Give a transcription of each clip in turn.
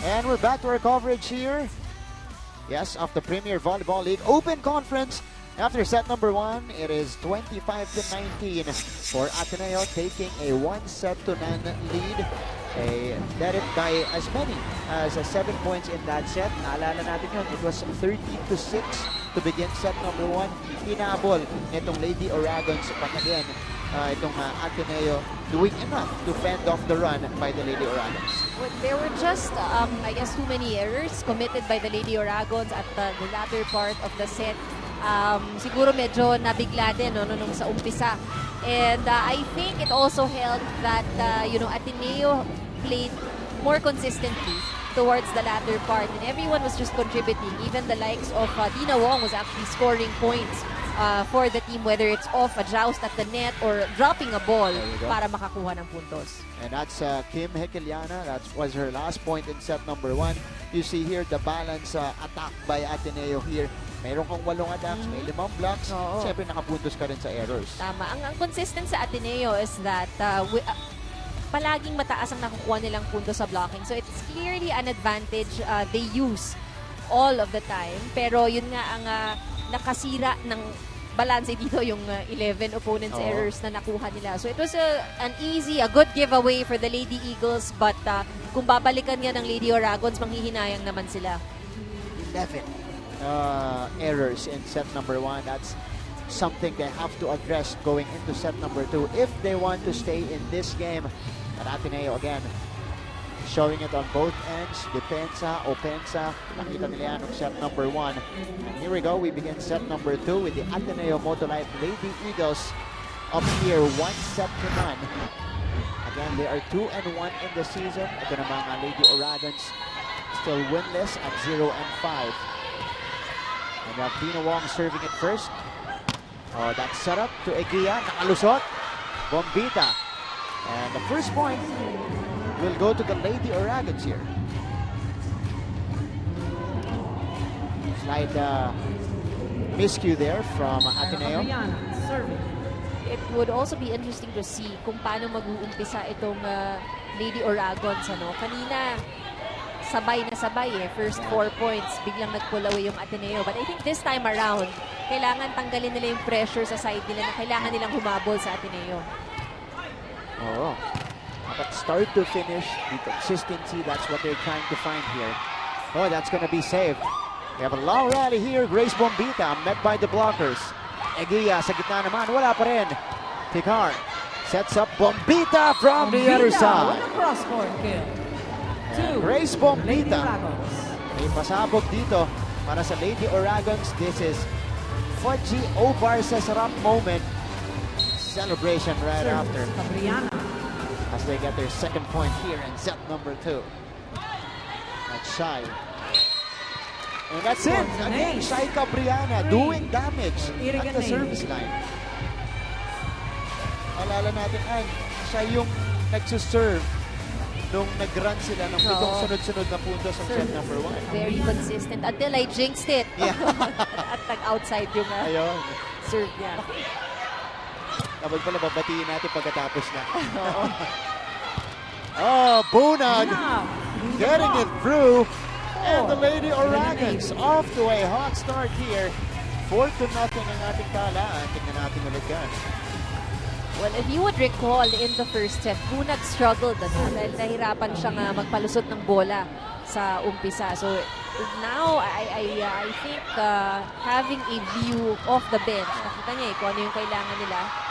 And we're back to our coverage here. Yes, of the Premier Volleyball League Open Conference. After set number 1, it is 25-19 for Ateneo, taking a 1-7 lead. They led it by as many as 7 points in that set. Naalala natin yun, it was 13-6 to begin set number 1. Hinabol itong Lady Oragons, but again, itong Ateneo doing enough to fend off the run by the Lady Oragons. Well, there were just, I guess, too many errors committed by the Lady Oragons at the latter part of the set. Siguro medyo nabigla din nung sa umpisa. And I think it also helped that, Ateneo played more consistently towards the latter part. And everyone was just contributing. Even the likes of Dina Wong was actually scoring points for the team, whether it's off a joust at the net or dropping a ball para makakuha ng puntos. And that's Kim Hekeliana. That was her last point in set number 1. You see here the balance attack by Ateneo here. Mayroon kang 8 attacks, may 5 blocks. Siyempre nakapuntos ka rin sa errors. Tama. Ang consistent sa Ateneo is that palaging mataas ang nakukuha nilang puntos sa blocking. So it's clearly an advantage they use all of the time. Pero yun nga ang nakasira ng balance dito yung 11 opponents errors na nakuha nila. So it was a good giveaway for the Lady Eagles, but kung babalikan nga ng Lady Oragons, manghihinayang naman sila. 11 errors in set number 1. That's something they have to address going into set number 2 if they want to stay in this game. At Ateneo again, showing it on both ends, depensa, opensa. Nakita nila yan ng set number 1. And here we go, we begin set number 2 with the Ateneo-Motolite Lady Eagles up here 1-0. Again, they are 2-1 in the season. Ito naman ang Lady Oragons, still winless at 0-5. And we have Dina Wong serving it first. Oh, that's set up to Egia, nakalusot. Bombita. And the first point will go to the Lady Oragons here. Slight miscue there from Ateneo. It would also be interesting to see kung paano mag-uumpisa itong Lady Oragons. Kanina, sabay na sabay First 4 points, biglang nag-pull away yung Ateneo. But I think this time around, kailangan tanggalin nila yung pressure sa side nila na kailangan nilang humabol sa Ateneo. Oh, but start to finish, the consistency, that's what they're trying to find here. Oh, that's going to be saved. We have a long rally here. Grace Bombita met by the blockers. Egia sa gitna naman, wala pa rin. Picard sets up Bombita from the other side. Grace Bombita. May pasabog dito para sa Lady Oragons. This is Fudgy Obar sa sarap moment. Celebration right after as they get their second point here in set number 2. That's Shai. And that's it. Again, Shai Cabriana doing damage at the service line. Alala natin, siya yung nagsuserve nung nag-run sila ng 7 sunod-sunod na puntos sa set number 1. Very consistent until I jinxed it. Yeah. At nag-outside yung serve niya. Dapat pala babatiin natin pagkatapos na. Oh, Bunag getting it through. And the Lady Oragons off to a hot start here. 4-0 ang ating talaan. Tingnan natin ulit yan. Well, if you would recall in the first set, Bunag struggled dahil nahirapan siyang magpalusot ng bola sa umpisa. So now, I think having a view of the bench, nakita niya kung ano yung kailangan nila.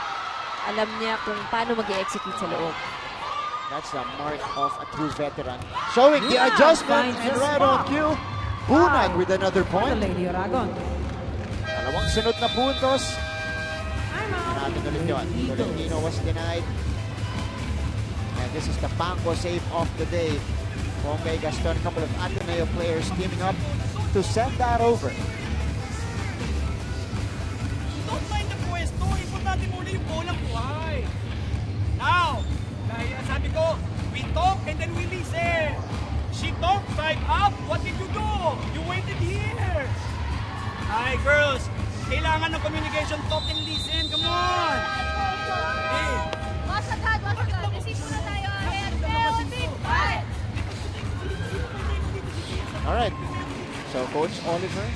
Alam niya kung paano mag-execute sa loob. That's the mark of a true veteran. Showing the adjustment and right on cue. Bunag with another point. Dalawang sunod na puntos. Natin ulit yun. Tolentino was denied. And this is the Panko save of the day. Bongay Gaston, a couple of Ateneo players teaming up to send that over. Don't mind the pwesto. Importante muna yung bolang buhay. Now, dahil sabi ko, we talk and then we listen. She talked right up. What did you do? You waited here. Hi, girls. Kailangan ng communication. Talk and listen. Come on. Hey. Wasagad. Receive muna tayo. And 5. All right. So Coach Oliver,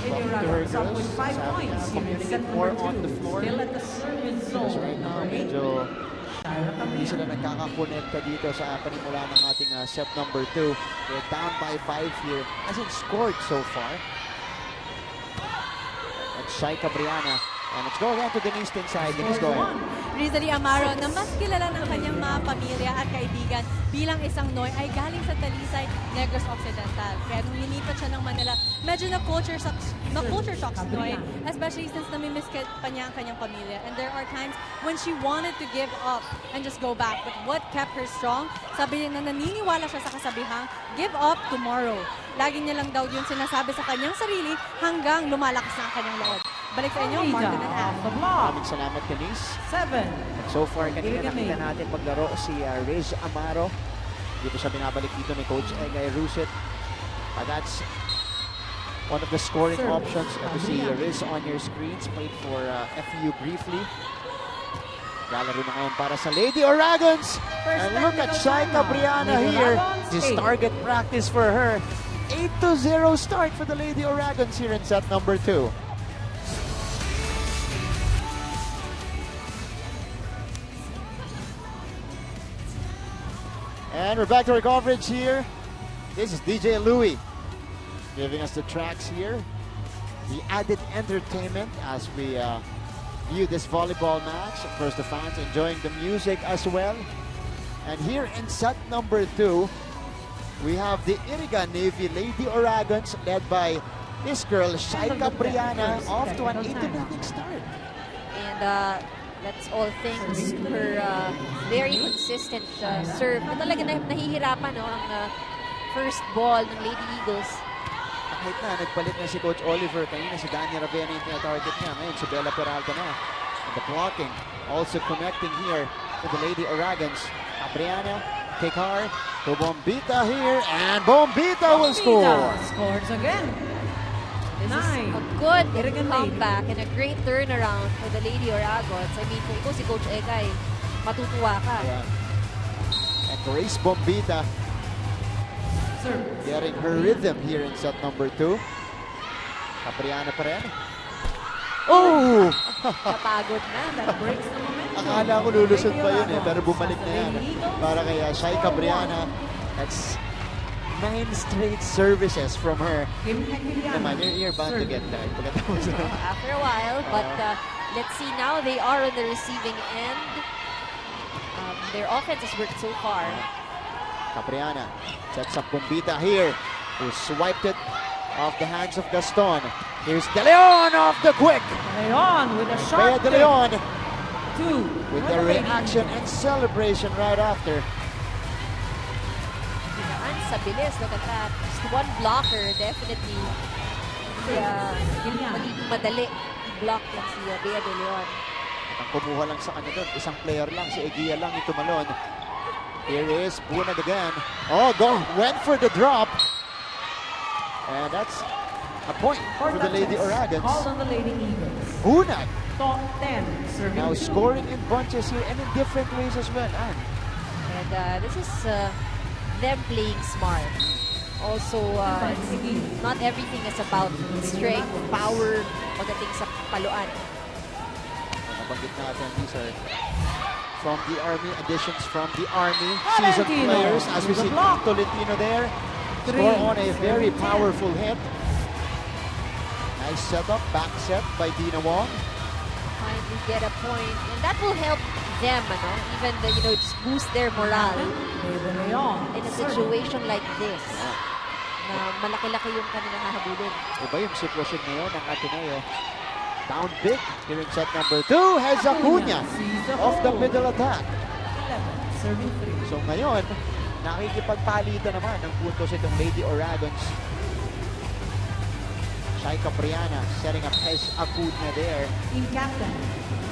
talking to her girls, sabi na communicate more on the floor. Because right now, medyo hindi sila nagkakakonekta dito sa panimula ng ating set number 2. They're down by 5 here. Hasn't scored so far. That's Shai Cabriana. And let's go again to Denise inside. Denise, go ahead. Rizali Amaro, na mas kilala ng kanyang mga pamilya at kaibigan bilang isang Noy, ay galing sa Talisay, Negros Occidental. Kaya nung linipat siya ng Manila, medyo na-culture shock si Noy, especially since namimiss pa niya ang kanyang pamilya. And there are times when she wanted to give up and just go back. But what kept her strong? Sabi niya na naniniwala siya sa kasabihang, give up tomorrow. Lagi niya lang daw yun sinasabi sa kanyang sarili hanggang lumalakas na ang kanyang loob. Balik sa inyo, Martin and Ann. Maraming salamat, Denise. 7. So far, kanina nakita natin maglaro si Riz Amaro. Dito siya binabalik dito ni Coach Egay Rusit. That's one of the scoring options. Ito si Riz on your screens. Played for FU briefly. Lalaro na ngayon para sa Lady Oragons. And look at Shai Cabriana here. This target practice for her. 8-0 start for the Lady Oragons here in set number 2. And we're back to our coverage here. This is DJ Louie giving us the tracks here. The added entertainment as we view this volleyball match. Of course, the fans enjoying the music as well. And here in set number 2, we have the Iriga-Navy Lady Oragons led by this girl, Shai Cabriana, off to an 8-0 start. And that's all thanks to her very consistent serve. Talaga nahihirapan ang first ball ng Lady Eagles. Kahit na, nagpalit na si Coach Oliver. Kanina si Dania Ravena yung tina-target niya. Ngayon si Bella Peralta na. And the blocking also connecting here to the Lady Oragons. Cabriana, kick hard to Bombita here. And Bombita will score. Scores again. This is a good comeback and a great turnaround for the Lady Oragons. I mean, kung ikaw si Coach Egay, matutuwa ka. Yeah. And Grace Bombita getting her rhythm here in set number 2. Cabriana pa rin. Oh! Napagod na. That breaks the momentum. Akala ko lulusot pa yun pero bumalik na yan. Para kay Shai Cabriana. That's 9 straight services from her. Naman, you're bound to get that. After a while, but let's see now. They are on the receiving end. Their offense has worked so far. Cabriana sets up Bombita here, who swiped it off the hands of Gaston. Here's De Leon off the quick. De Leon with a sharp De Leon 2. with the reaction and celebration right after. Sa bilis, look at that. Just one blocker, definitely. Magiging madali i-block lang si Bea De Leon. At ang kumuha lang sa kanya doon, isang player lang, si Eguia lang yung tumalon. Here is Bunag again. Oh, went for the drop. And that's a point for the Lady Oragons. Call on the Lady Eagles. Bunag. Top 10. Serving Now scoring in bunches here and in different ways as well. And this is them playing smart. Also, not everything is about strength, power, pagdating sa paluan. Nabanggit natin, these are from the Army, additions from the Army, seasoned players. As we see Tolentino there, score on a very powerful hit. Nice setup, back set by Dina Wong. Finally get a point, and that will help them, even just boost their morale in a situation like this. Na malaki-laki yung kanilang hahabulin. Iba yung sitwasyon ngayon ng Ateneo. Down big here in set number 2. Has Acuña off the middle attack. 11. Serving 3. So ngayon, nakikipagpalitan naman ng puntos itong Lady Oragons. Shai Cabriana setting up Hez Acuña there. Team captain,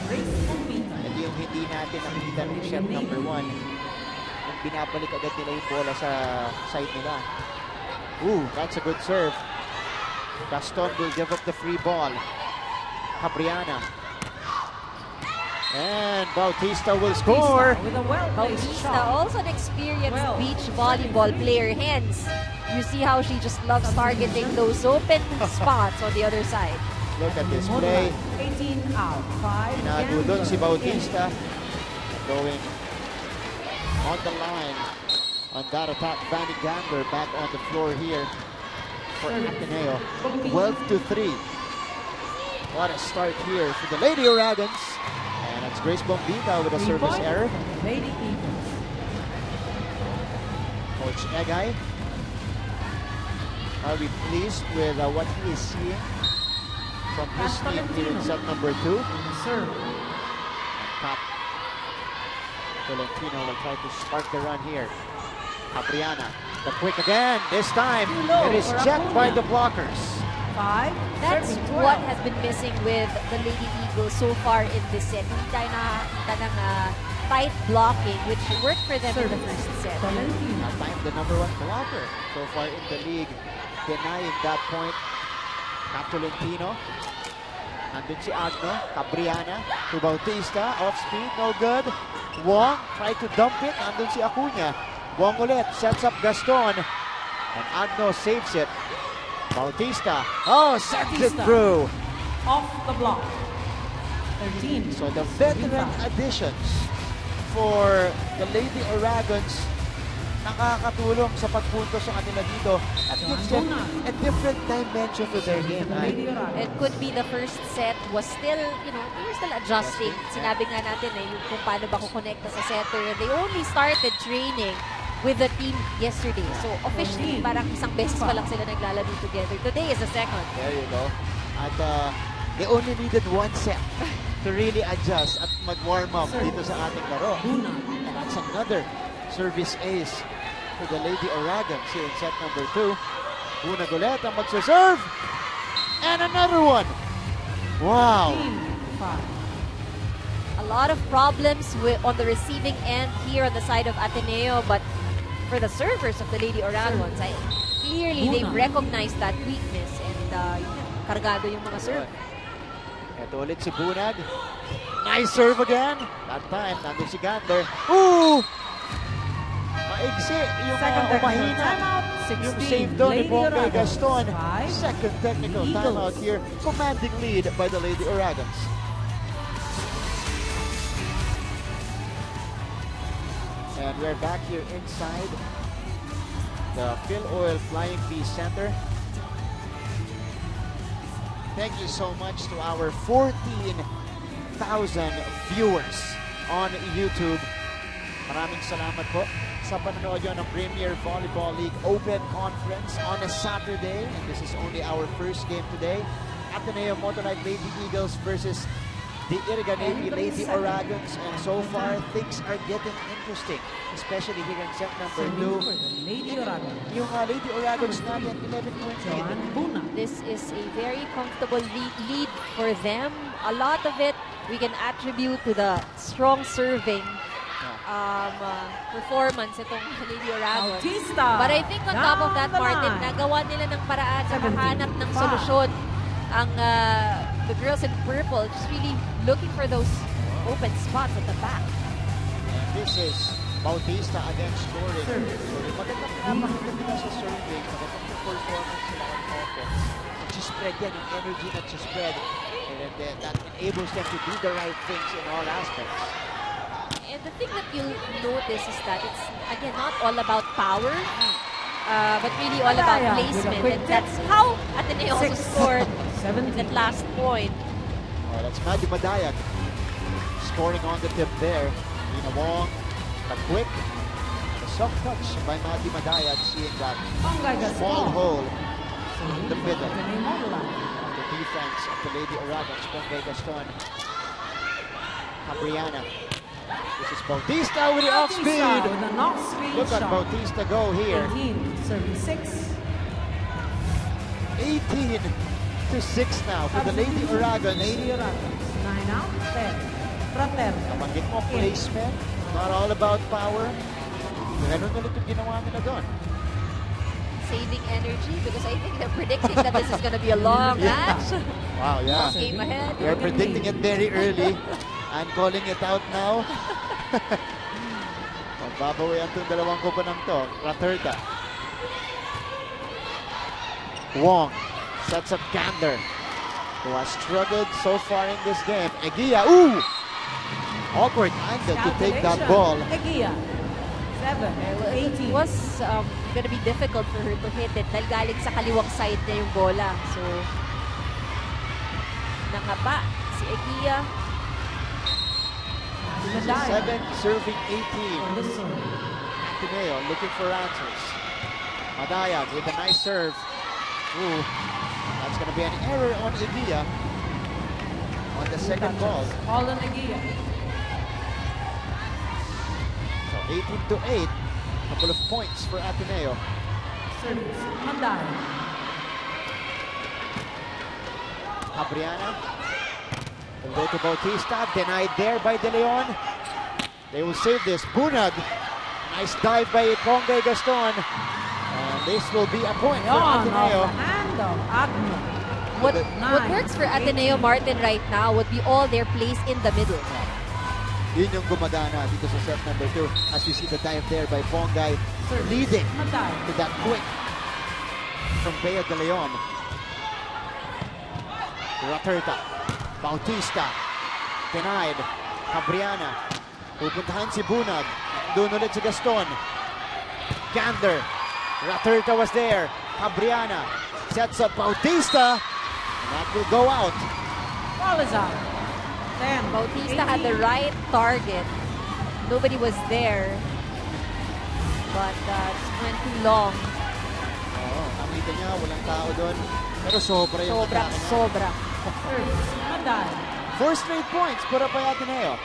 Grace Bombita. Ito yung hindi natin nakita ng set number 1. Yung binabalik agad nila yung bola sa side nila. Ooh, that's a good serve. Gaston will give up the free ball. Cabriana. And Bautista will score. With a well-placed Bautista, shot. also an experienced Well, beach volleyball player. Hence, you see how she just loves targeting those open spots on the other side. Look at this play. 18 out. 5. Inago doon si Bautista. Going on the line on that attack. Vanny Gandler back on the floor here for Ateneo. 12-3. What a start here for the Lady Uragans. And it's Grace Bombita with a service error. Lady Eagles. Coach Egay, are we pleased with what he is seeing from his team here in set number 2? Serve. Top Tolentino will try to spark the run here. Capriana, the quick again. This time, it is checked by the blockers. 5. That's serving what 12. has been missing with the Lady Eagles so far in this set. Hindi tayo nakakita ng tight blocking, which worked for them in the first set. Tolentino. At time, the number 1 blocker so far in the league, denying that point. Cap Tolentino. Nandun si Agno. Cabriana to Bautista. Off speed, no good. Wong tried to dump it. Nandun si Acuña. Wong ulit, sets up Gaston. And Agno saves it. Bautista. Oh, sends it Bautista. through. Off the block. 13. So the veteran additions for the Lady Uragans nakakatulong sa pagpunto sa kanila dito at gives them a different dimension to their game. Lady Uragans. It could be the first set was still, you know, they were still adjusting. Sinabi nga natin yung kung paano ba kukonekta sa setter. They only started training with the team yesterday. So officially, parang isang beses pa lang sila naglalaro together. Today is the second. There you go. At they only needed 1 set to really adjust at mag-warm up dito sa ating laro. And that's another service ace for the Lady Uragans here in set number 2. Bunag ulit ang magsaserve. And another one. Wow. 5. A lot of problems on the receiving end here on the side of Ateneo, but for the servers of the Lady Uragans, clearly they've recognized that weakness and kargado yung mga serve. Ito ulit si Bunag. Nice serve again. That time, nandun si Gander. Ooh! Maigsi yung Second umahina. timeout. Yung 16. save doon ni Lady Bombay Uragans. Gaston. 5. Second technical Eagles. timeout here. Commanding lead by the Lady Uragans. And we're back here inside the Phil Oil Flying V Center. Thank you so much to our 14,000 viewers on YouTube. Maraming salamat po sa panonood yun ng Premier Volleyball League Open Conference on a Saturday. And this is only our first game today. Ateneo-Motolite Lady Eagles versus the Iriga-Navy Lady Uragans. And so far, things are getting interesting. Especially here in set number 2. For the Lady Uragans. Yung Lady Uragans natin, 11-point lead. Joan Buna. This is a very comfortable lead for them. A lot of it we can attribute to the strong serving performance itong Lady Uragans. Bautista. But I think on top of that, Down the Martin, line. nagawa nila ng paraan na 17. mahanap ng solusyon ang the girls in purple, just really looking for those open spots at the back. And this is Bautista again scoring. So, magandang napakaganda nila sa serving, magandang performance sila on offense. Nagsispread yan, yung energy nagsispread. And then that enables them to do the right things in all aspects. And the thing that you'll notice is that it's, again, not all about power, but really all about Madaya with a placement. quick And that's how Ateneo also 6. scored 17. that last point. Oh, that's Maddie Madayag scoring on the tip there. Lina Wong, the quick, the soft touch by Maddie Madayag, seeing that Pangay small Gaston. hole in the middle. Ateneo-Motolite. The defense of the Lady Uragans, Bombay Gaston. Cabriana. This is Bautista with the off speed. Bautista with an off-speed Look at shot. Bautista go here. 18. Serving 6. 18-6 now for the Lady Uragans. Lady Uragans. 9 out. 10. Fraterno. Nabanggit mo placement, not all about power. Ganun ulit yung ginawa nila doon. Saving energy because I think they're predicting that this is going to be a long match. Wow, yeah. Game ahead. We're predicting it very early. I'm calling it out now. Magbabawian itong dalawang kuponang to. Raterta. Wong sets up Gander, who has struggled so far in this game. Eguia, ooh! Awkward angle to take that ball. Eguia. 7, It 18. was gonna be difficult for her to hit it dahil galing sa kaliwang side niya yung bola. So, nakapa si Eguia. Madaya. 7 serving 18. On the serve. Ateneo looking for answers. Madaya with a nice serve. Ooh, that's going to be an error on Eguia on the second ball. All on Eguia. So 18-8, couple of points for Ateneo. Service. Madaya. Cabriana will go to Bautista, denied there by De Leon. They will save this. Bunag, nice dive by Ponggay Gaston. And this will be a point for Yon, Ateneo. off the hand of Agno. What Nine, works for Ateneo Martin right now would be all their plays in the middle. Yun yung gumagana dito sa set number 2. As we see the dive there by Ponggay, leading Madaya. to that quick from Bea De Leon. Raterta, Bautista, denied. Cabriana, pupuntahan si Bunag. Doon ulit si Gaston. Gander, Raterta was there. Cabriana sets up Bautista. And that will go out. Ball is out. 10. Bautista had the right target. Nobody was there. But it went too long. Oo, nakita niya, walang tao doon. Pero sobra yung Sobra, atake niya. sobra. Service. Madaya. 4 straight points put up by Ateneo.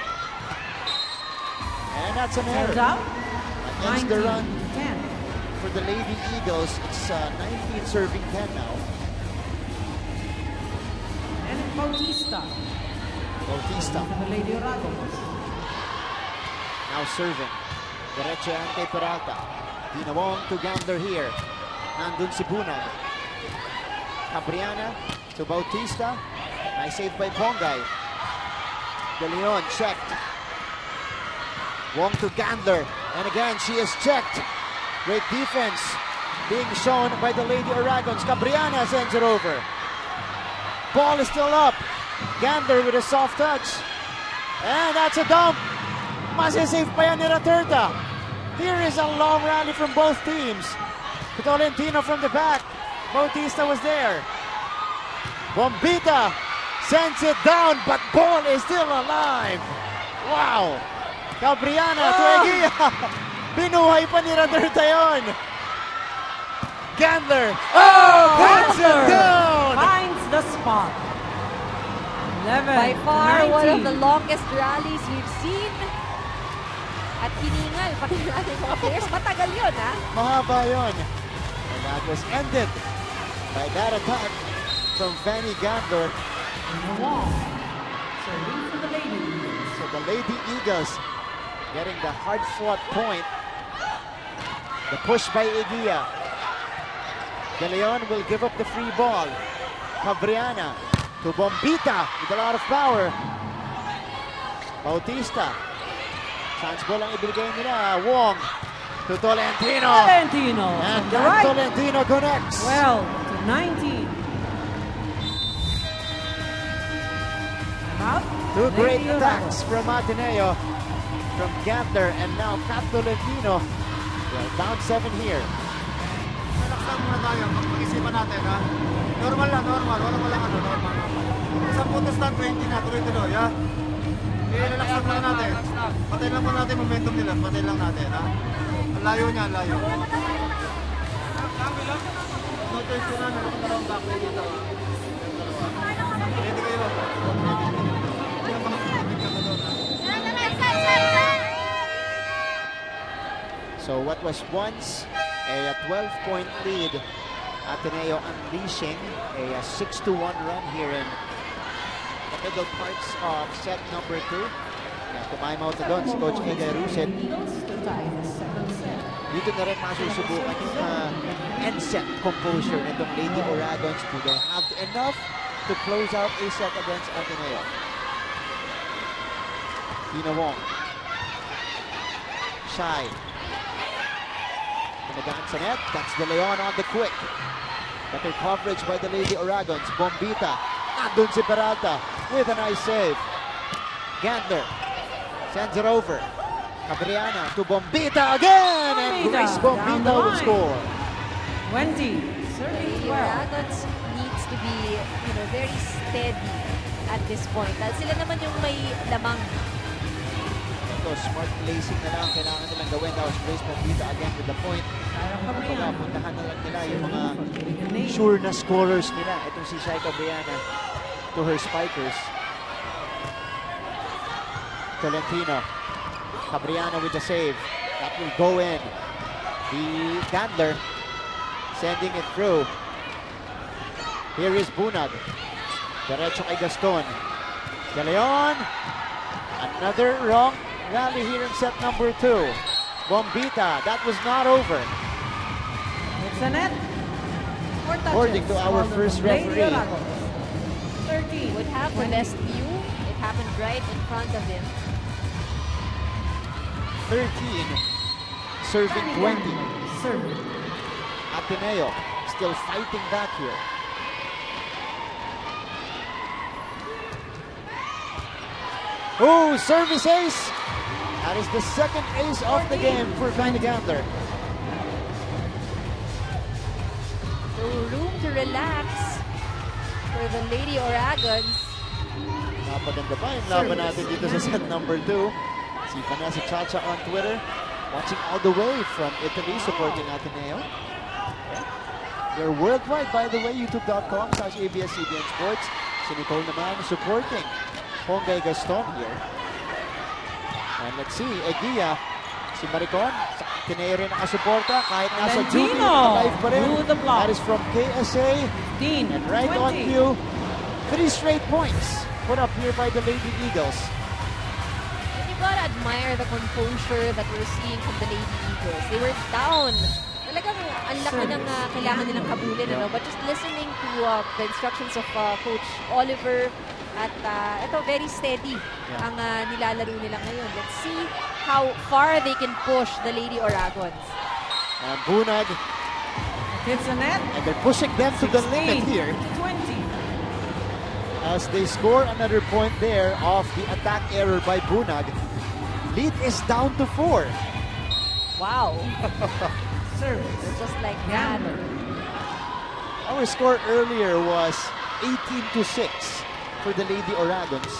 And that's an Hands error. up. That ends the 19, run 10. for the Lady Eagles. It's 19 serving 10 now. And Bautista. Bautista To the Lady Oragos. now serving. Derecho ante Peralta. Dinawong to Gander here. Nandun si Bunag. Cabriana to Bautista. Nice save by Ponggay. De Leon checked. Wong to Gander. And again, she is checked. Great defense being shown by the Lady Oragons. Cabriana sends it over. Ball is still up. Gander with a soft touch. And that's a dump. Masisave pa yan ni Raterta. Here is a long rally from both teams. Tolentino from the back. Bautista was there. Bombita sends it down, but ball is still alive. Wow. Cabriana to Eguia. Binuhay pa ni Raterta yun. Gander. Puts it down. Finds the spot. 11. By far, 19. one of the longest rallies we've seen. At hiningal, pati natin mga players. Matagal yun, ha? Mahaba yun. And that was ended by that attack from Fanny Gander. In the wall. Serving for the Lady Eagles. So the Lady Eagles getting the hard-fought point. The push by Eguia. De Leon will give up the free ball. Cabriana to Bombita with a lot of power. Bautista. Chance ball ang ibigay nila. Wong to Tolentino. Tolentino. And From the that right. Tolentino connects. Well, to 19. I'm out. Two great Lady attacks Oragos. from Ateneo, from Gander, and now Kat Tolentino. Well, down 7 here. Relax lang muna tayo. Pag-isipan natin, ha? Normal lang, normal. Wala ano, normal. Isang putos lang, 20 na. Tuloy-tuloy, ha? I-relax lang muna natin. Patayin lang muna natin momentum nila. Patayin lang natin, ha? Ang layo niya, ang layo. No choice ko na. Meron kong dalawang backline dito, ha? Ready kayo. Yan, mga kapatid ka doon, ha? So what was once a 12-point lead, Ateneo unleashing a 6-1 run here in the middle parts of set number 2. Kumain out na doon si Coach Ega Ruset. Eagles to tie the second set. Dito na rin masusubukan yung end set composure nitong Lady Oragons. Do they have enough to close out a set against Ateneo? Dina Wong. Shy. Pinagaan sa net. That's De Leon on the quick. Better coverage by the Lady Oragons. Bombita. Nandun si Peralta with a nice save. Gandler sends it over. Cabriana to Bombita again. And Grace Bombita will score. 20. Serving The 12. Dragons needs to be, very steady at this point. Dahil sila naman yung may lamang. Ito, smart placing na lang kailangan nilang gawin. That was Grace Bombita again with the point. Kumbaga, puntahan na lang nila yung mga sure na scorers nila. Itong si Shai Cabriana to her spikers. Tolentino. Cabriana with the save. That will go in. The Gandler sending it through. Here is Bunag. Diretso kay Gaston. De Leon. Another wrong rally here in set number 2. Bombita. That was not over. It's a net. 4 touches. According to our Called first Lady referee. Oragons. 13. Would have the 20. best view. It happened right in front of him. 13. Serving 20. Serving. Ateneo still fighting back here. Oh, service ace! That is the second ace of the game for Vanny Gandler. So room to relax for the Lady Oragons. Napaganda pa yung laban natin dito sa set number 2. Si Vanessa Chacha on Twitter, watching all the way from Italy, supporting Ateneo. They're worldwide, by the way, youtube.com/ABS-CBN Sports. Si Nicole naman supporting Hongay Gaston here. And let's see, Eguia, si Maricon, sa Ateneo rin nakasuporta kahit nasa duty, alive pa rin. That is from KSA. 15. And right 20. on cue, 3 straight points put up here by the Lady Eagles. And you gotta admire the composure that we're seeing from the Lady Eagles. They were down. Talagang ang laki ng kailangan nilang kabulin, but just listening to the instructions of Coach Oliver at ito, very steady ang nilalaro nila ngayon. Let's see how far they can push the Lady Oragons. And Bunag, Hits a net. and they're pushing them to the 16. limit here 20. as they score another point there off the attack error by Bunag. Lead is down to 4. Wow. Service. Just like that. Gandler. Our score earlier was 18-6 for the Lady Oragons.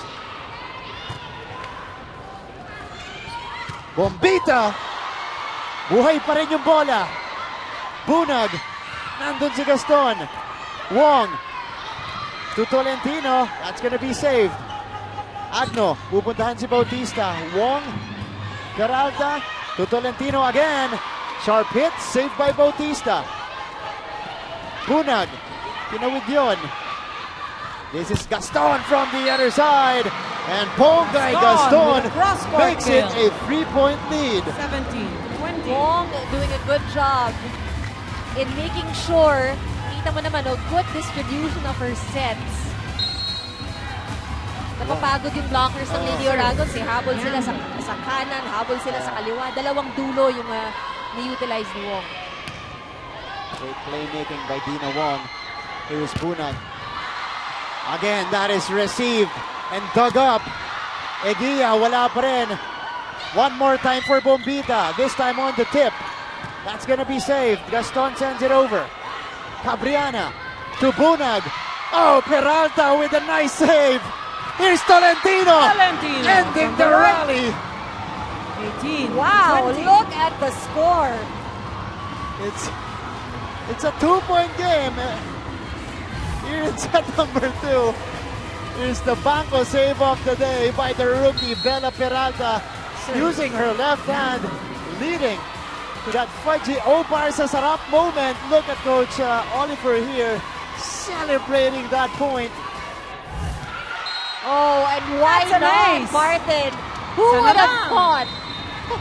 Bombita! Buhay pa rin yung bola. Bunag. Nandun si Gaston. Wong. To Tolentino. That's gonna be saved. Agno. Pupuntahan si Bautista. Wong. Peralta. To Tolentino again. Sharp hit. Saved by Bautista. Bunag. Tinawid yun. This is Gaston from the other side. And Pongay Gaston with a cross-court makes it kill. a 3-point lead. 17. 20. Wong doing a good job in making sure, kita mo naman, good distribution of her sets. Napapagod yung blockers ng Lady Oragons. Habol sila sa kanan, habol sila sa kaliwa. Dalawang dulo yung ni-utilize ni Wong. Great playmaking by Dina Wong. Here is Bunag. Again, that is received and dug up. Eguia, wala pa rin. One more time for Bombita. This time on the tip. That's gonna be saved. Gaston sends it over. Cabriana to Bunag. Oh, Peralta with a nice save. Here's Tolentino. Tolentino Ending from the the right. rally. 18. Wow, 20. look at the score. It's a 2-point game. Here in set number 2. Here's the banco save of the day by the rookie Bella Peralta, using her left hand, leading to that fudgy Opar sa sarap moment. Look at Coach Oliver here celebrating that point. Oh, and why That's an not, ace. Martin? Who Sana would have lang. thought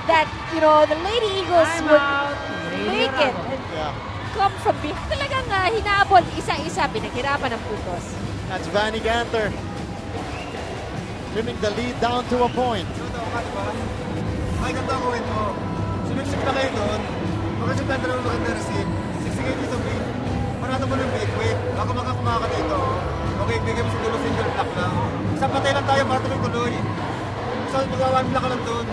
that, the Lady Eagles Time would out. Lady make it Oragons. and Yeah, come from behind? Talagang hinabol, isa-isa, pinaghirapan ng puntos. that's Vanny Gandler, trimming the lead down to a point. ka, di ba? Ay, ganito ang gawin mo. Sumiksik na kayo doon. Pagkasip tayo dalawang maganda receive. Siksingin dito, big. Panata mo ng big, wait. Baka makakumaka ka dito. Okay, bigay mo sa dulo single block lang. Isang patay lang tayo para tuloy-tuloy. So, mag-1 block ka lang doon.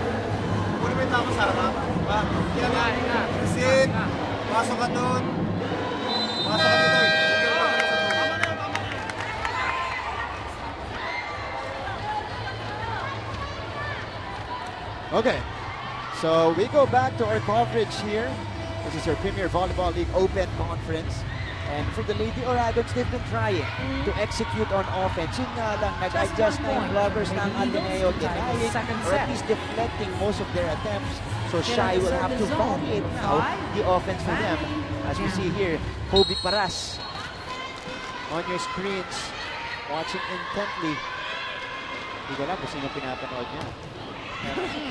Muna mo yung tama sa harap. Diba? Kaya nga, receive. Pasok ka doon. Pasok ka dito. Single block ka sa dulo. Okay, so we go back to our coverage here. This is our Premier Volleyball League Open Conference. And for the Lady Oragons, they've been trying to execute on offense. Yun nga lang, nag-adjust na yung bloggers ng Ateneo, denying or at least deflecting most of their attempts. So Shai will have to variate now the offense for them. As we see here, Kobe Paras on your screens, watching intently. Hindi ko lang kung sino pinapanood niya.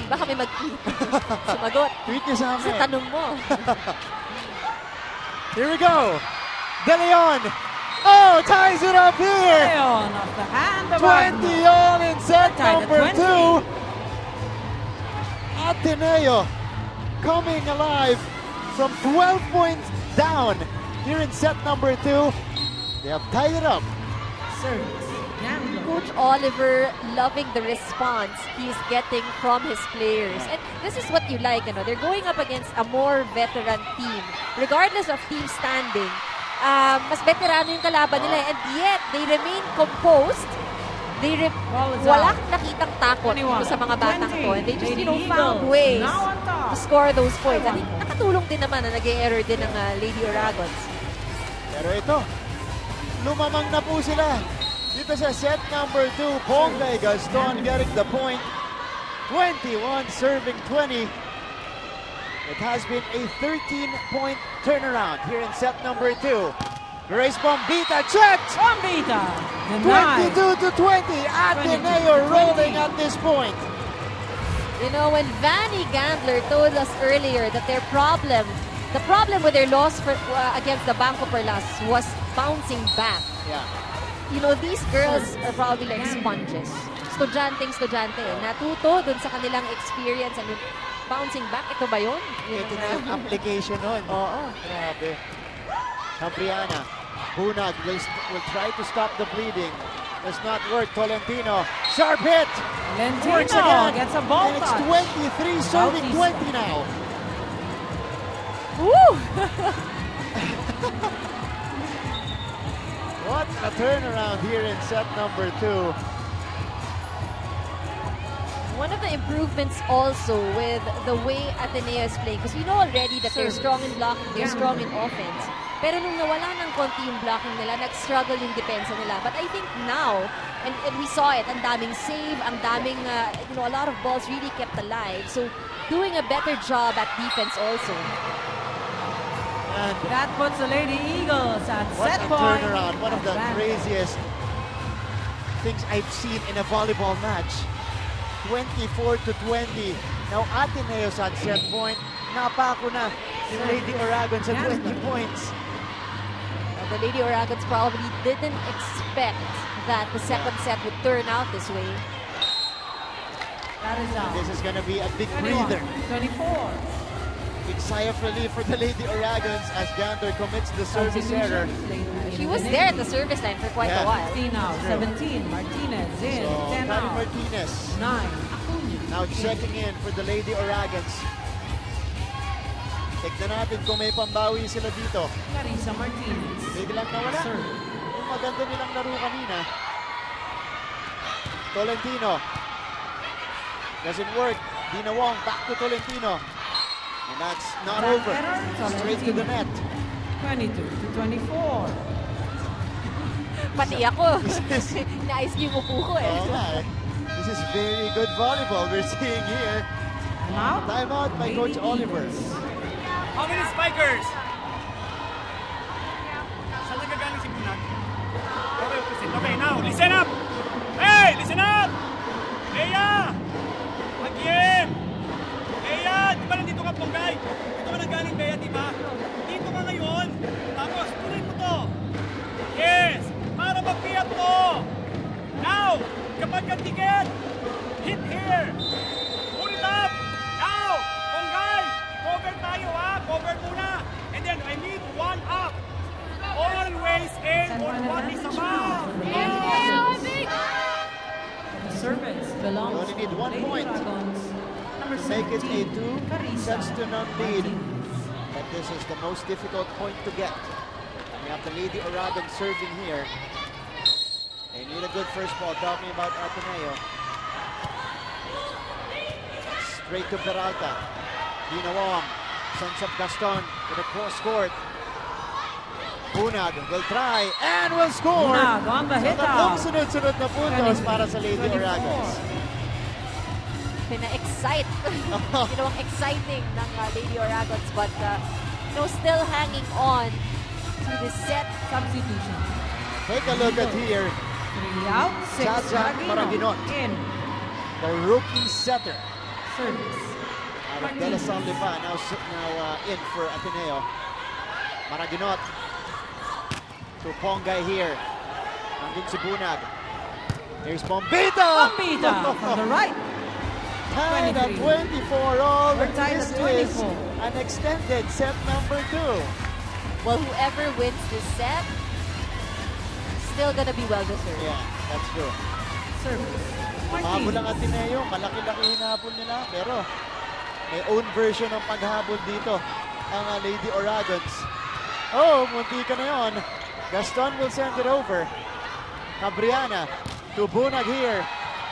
Baka may mag-tweet. Sumagot. Tweet niyo sa amin. Sa tanong mo. Here we go. De Leon. Oh, ties it up here. Leon off the hand of 20 all in set Tied at number 20. 2. Ateneo coming alive from 12 points down here in set number 2. They have tied it up. Service. Gambler. Coach Oliver loving the response he's getting from his players. And this is what you like, you know, they're going up against a more veteran team. Regardless of team standing, mas veterano yung kalaban nila, and yet they remain composed. Wala nakitang takot dito sa mga batang to, and they just, you know, found ways to score those points. At nakatulong din naman na nag-error din ng Lady Oragons. Pero ito, lumamang na po sila. Dito sa set number 2, Bongay Gaston getting the point. 21 serving 20. It has been a 13-point turnaround here in set number 2. Grace Bombita checked! Bombita. Denied. 22 to 20. Ateneo rolling at this point. You know, when Vanny Gandler told us earlier that the problem with their loss against the Banco Perlas was bouncing back. Yeah. You know, these girls are probably like sponges. Estudyante eh. Natuto dun sa kanilang experience and bouncing back. Ito ba yun? Ito na yung application nun. Oo. Grabe. Cambriana. Bunag will try to stop the bleeding. Does not work. Tolentino. Sharp hit. Works Lentino again. gets a ball And it's touch. 23 serving 20 now. Woo! What a turnaround here in set number 2. One of the improvements also with the way Ateneo is playing, because we know already that they're strong in blocking, they're strong in offense. Pero nung nawala ng konti yung blocking nila, nag-struggle yung depensa nila. But I think now, and we saw it, ang daming save, ang daming, you know, a lot of balls really kept alive. So, doing a better job at defense also. And That puts the Lady Eagles at what set a point. turnaround. One of the advantage. craziest things I've seen in a volleyball match. 24 to 20. Now Ateneo's at set point. Napako na yung Lady Oragons at 20 points. The Lady Oragons probably didn't expect that the second set would turn out this way. That is out. This is gonna be a big 21, breather. 24. Big sigh of relief for the Lady Oragons as Gander commits the service error. She was there at the service line for quite a while. 16 out, 17. Martinez in, So 10 Karen out. Martinez 9. Acuna. now checking in for the Lady Oragons. Tignan natin kung may pambawi sila dito. Carissa Martinez. Biglang nawala. Serve. Yung maganda nilang laro kanina. Tolentino. Doesn't work. Dina Wong back to Tolentino. And that's not Back over. error. Straight to the net. 22 to 24. Pati ako. Nais niyo mo po ko eh. Oo nga eh. This is very good volleyball we're seeing here. Timeout. Timeout by Coach Oliver. How many spikers? Saan nagagaling si Bunag? Okay, now, listen up! Hey, listen up! Leia! Mag-game! Leia, di ba nandito ka, Ponggay? Dito ka nanggaling, Leia, di ba? Dito ka ngayon. Tapos, tuloy mo to. Yes! Para mag-piat to! Now, kapag ka ticket, hit here! guys, and on what is about. The service belongs You only need 1 Lady point Dragons. Number to make it a 17, 2 Carissa sets to none lead. Martinez. But this is the most difficult point to get. We have the Lady Oragon serving here. They need a good first ball. Talking about Ateneo. Straight to Peralta. Dina Wong sends up Gaston to the cross court. Bunag will try and will score. Bunag on the hit Tatlong out. sunod-sunod na puntos para sa Lady 24. Oragons. Pina-excite. Ginawang exciting ng Lady Oragons, but still hanging on to the set. Substitution. Take a look at here. 3 out, 6 Jajak Maraginot. in. The rookie setter Service. out of De La Salle Lipa, now in for Ateneo. Maraginot to Pongay here. Nandun si Bunag. Here's Bombita! Bombita from the right. Tied at 23. 24 all. We're tied This at 24. is an extended set number 2. Well, whoever wins this set, still gonna be well-deserved. Yeah, that's true. Service. Habol ang Martinez. Ateneo, malaki-laki hinabol nila, pero may own version ng paghabol dito ang Lady Oragons. Oh, munti ka na yun. Gaston will send it over. Cabriana to Bunag here.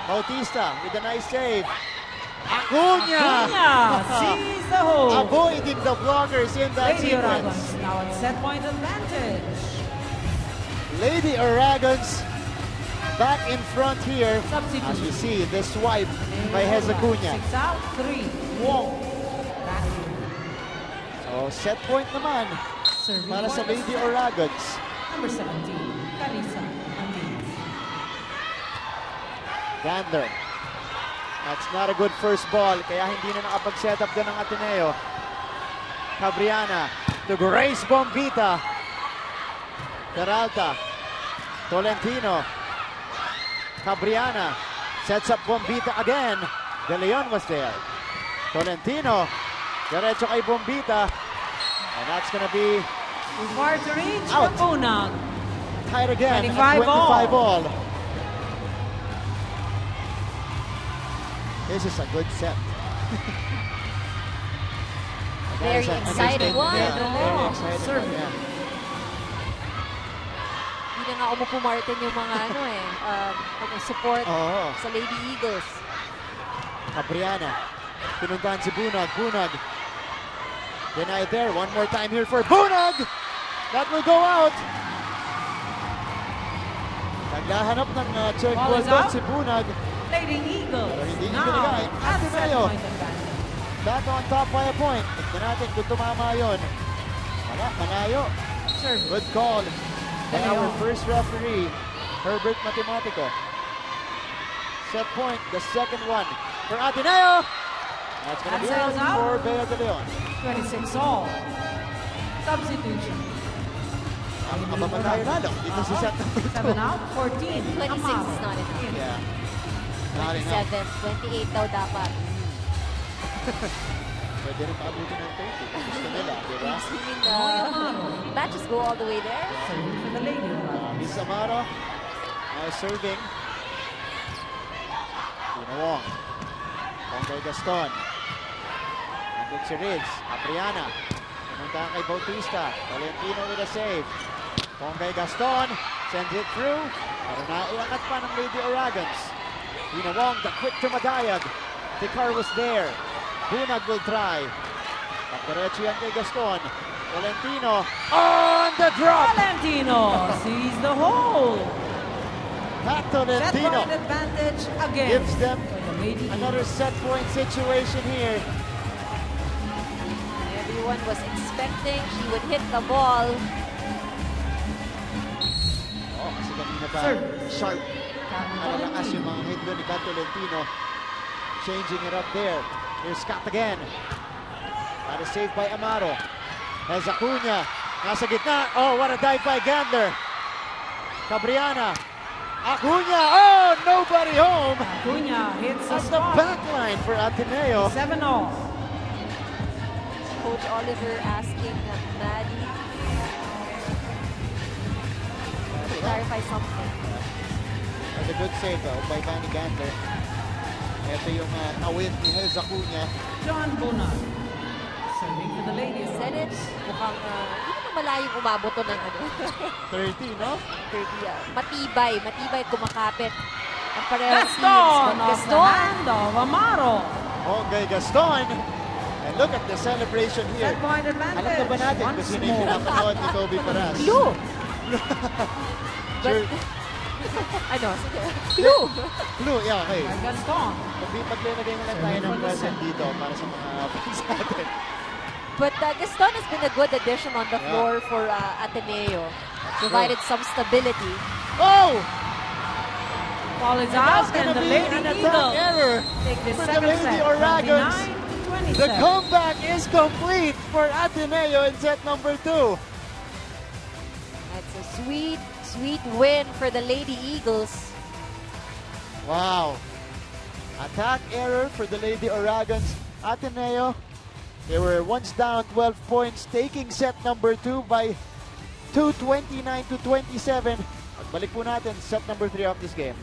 Bautista with a nice save. Acuña! Acuña sees the hole. Avoiding the blockers in that Lady sequence. Dragons now at set point advantage. Lady Oragons back in front here. As we Substitution. see the swipe by Hezacuña. 6 out, 3. Wong. Back. So set point naman Serving para sa for Lady the Oragons. Number 17, Carissa Martinez. Gander. That's not a good first ball, kaya hindi na nakapag-set up doon ng Ateneo. Cabriana to Grace Bombita. Peralta. Tolentino. Cabriana sets up Bombita again. De Leon was there. Tolentino. Diretso kay Bombita. And that's gonna be Too far to reach Out. from Bunag. tied again 25 at 25 all. This is a good set. Very exciting one. Very exciting Serving. one, yeah. Hindi na nga umupo Martin yung mga support Oo. sa Lady Eagles. Cabriana. Pinuntahan si Bunag. Bunag. Denied there. One more time here for Bunag. That will go out. Naglahanap ng check Ball ball is doon out. si Bunag. Lady Eagles. Pero hindi Now ibinigay. at set Ateneo. point advantage. Back on top by a point. Tignan natin kung tumama yun. Wala, malayo. Service. Good call by Ateneo. our first referee, Herbert Matematico. Set point, the second one for Ateneo. That's going to be That out sails out. for Bea de Leon. 26 all. Substitution. Ang mababatayo lalo dito sa set number 2. 7 out, 14. 26 Amaro. is not enough. Yeah. Not enough. 27, 28 daw dapat. Pwede rin paabutin ng 30 kung gusto nila, di ba? I mean, matches go all the way there. Serving for the Lady Dragons. Miss Amaro now serving. Dina Wong. Pongay Gaston. Nandun si Riz. Apriana. Pumunta kay Bautista. Valentino with a save. Pongay Gaston. Sends it through. Pero naiangat pa ng Lady Oragons. Dina Wong, the quick to Madayag. Tikar was there. Bunag will try. Pagdiretso yan kay Gaston. Valentino on the drop. Valentino sees the hole. Pat Set Tolentino point advantage again. gives them for the Lady another set point situation here. Everyone was expecting she would hit the ball. Oh, kasi kanina pa Serve. sharp. Malalakas yung mga hit doon ni Pat Tolentino. Changing it up there. Here's Scott again. Got a save by Amaro. Has Acuña. Nasa gitna. Oh, what a dive by Gandler. Cabriana. Acuña. Oh, nobody home. Acuña hits the That's the spot. back line for Ateneo. 7 all. Coach Oliver asking Maddie try something. And a good save by Manny Gander. Ito yung na-win ni Hel Zacuña. John Bonan. Serving for the ladies. Senate, mukhang hindi naman malayong umabot to ng ano. 30, no? 30, matibay kumakapit ang parehong teams. Gaston But off the hand of Amaro. Okay, Gaston. And look at the celebration here. Set point advantage. Alam na ba natin kung Once sino yung more. pinapanood ni Kobe Paras? Blue! Sure. Ano? Sige. Blue! Blue, yeah, okay. By Gaston. Maglilagay na lang tayo ng present dito para sa mga fans natin. But Gaston has been a good addition on the floor for Ateneo. Provided some stability. Oh! Ball is That's out gonna and the be Lady an attack Eagles error take the for the second Lady set, Oragons. 29-27. The comeback is complete for Ateneo in set number 2. That's a sweet, sweet win for the Lady Eagles. Wow. Attack error for the Lady Oragons. Ateneo, they were once down 12 points, taking set number 2 by 29-27. At balik po natin set number 3 of this game.